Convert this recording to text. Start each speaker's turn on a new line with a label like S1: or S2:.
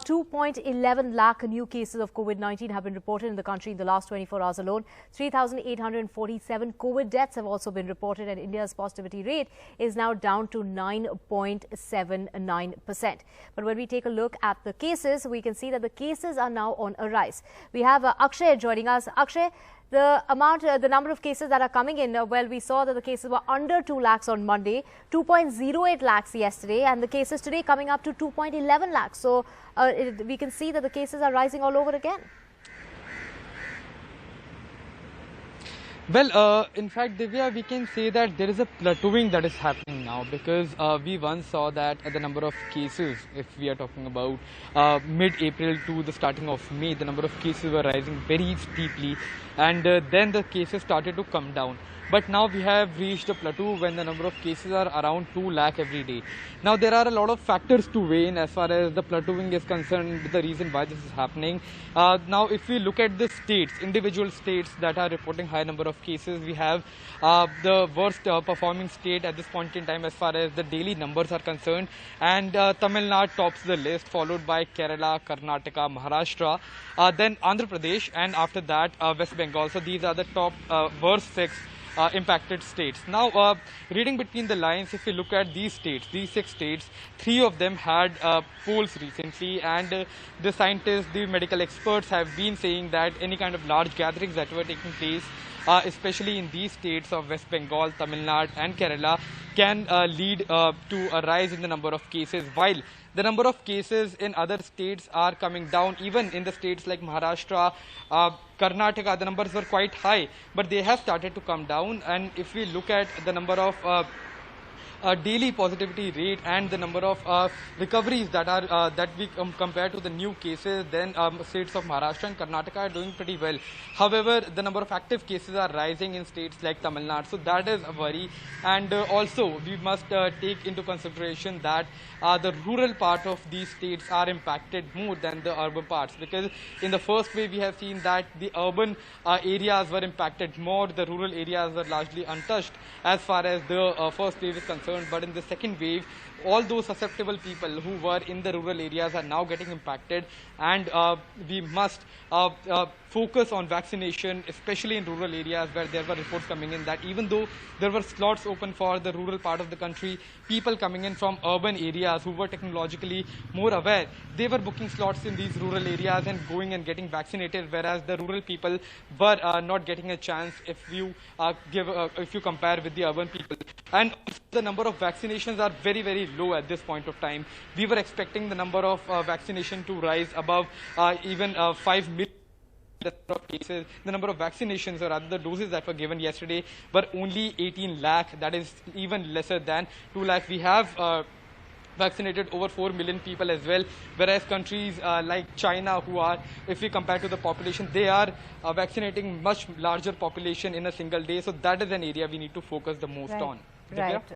S1: 2.11 lakh new cases of Covid-19 have been reported in the country in the last 24 hours alone. 3,847 Covid deaths have also been reported, and India's positivity rate is now down to 9.79%. But when we take a look at the cases, we can see that the cases are now on a rise. We have Akshay joining us. Akshay, the number of cases that are coming in, well, we saw that the cases were under 2 lakhs on Monday, 2.08 lakhs yesterday, and the cases today coming up to 2.11 lakhs. So we can see that the cases are rising all over again.
S2: Well, in fact, Divya, we can say that there is a plateauing that is happening now, because we once saw that the number of cases, if we are talking about mid-April to the starting of May, the number of cases were rising very steeply, and then the cases started to come down. But now we have reached a plateau when the number of cases are around 2 lakh every day. Now there are a lot of factors to weigh in as far as the plateauing is concerned, the reason why this is happening. Now if we look at the states, individual states that are reporting high number of cases, we have the worst performing state at this point in time as far as the daily numbers are concerned. And Tamil Nadu tops the list, followed by Kerala, Karnataka, Maharashtra, then Andhra Pradesh, and after that West Bengal. So these are the top worst 6 impacted states. Now, reading between the lines, if we look at these 6 states, 3 of them had polls recently, and the scientists, the medical experts have been saying that any kind of large gatherings that were taking place, especially in these states of West Bengal, Tamil Nadu and Kerala, can lead to a rise in the number of cases, while the number of cases in other states are coming down. Even in the states like Maharashtra, Karnataka, the numbers were quite high, but they have started to come down. And if we look at the number of daily positivity rate and the number of recoveries that are that we compare to the new cases, then states of Maharashtra and Karnataka are doing pretty well. However, the number of active cases are rising in states like Tamil Nadu, so that is a worry. And also we must take into consideration that the rural part of these states are impacted more than the urban parts, because in the first wave we have seen that the urban areas were impacted more, the rural areas were largely untouched as far as the first wave is concerned. But in the second wave, all those susceptible people who were in the rural areas are now getting impacted, and we must focus on vaccination, especially in rural areas where there were reports coming in that even though there were slots open for the rural part of the country, people coming in from urban areas who were technologically more aware, they were booking slots in these rural areas and going and getting vaccinated, whereas the rural people were not getting a chance if you compare with the urban people. And the number of vaccinations are very, very low at this point of time. We were expecting the number of vaccination to rise above even 5 million. Of cases. The number of vaccinations, or rather the doses that were given yesterday, were only 18 lakh. That is even lesser than 2 lakh. We have vaccinated over 4 million people as well, whereas countries like China, who are, if we compare to the population, they are vaccinating much larger population in a single day. So that is an area we need to focus the most on.
S1: Right.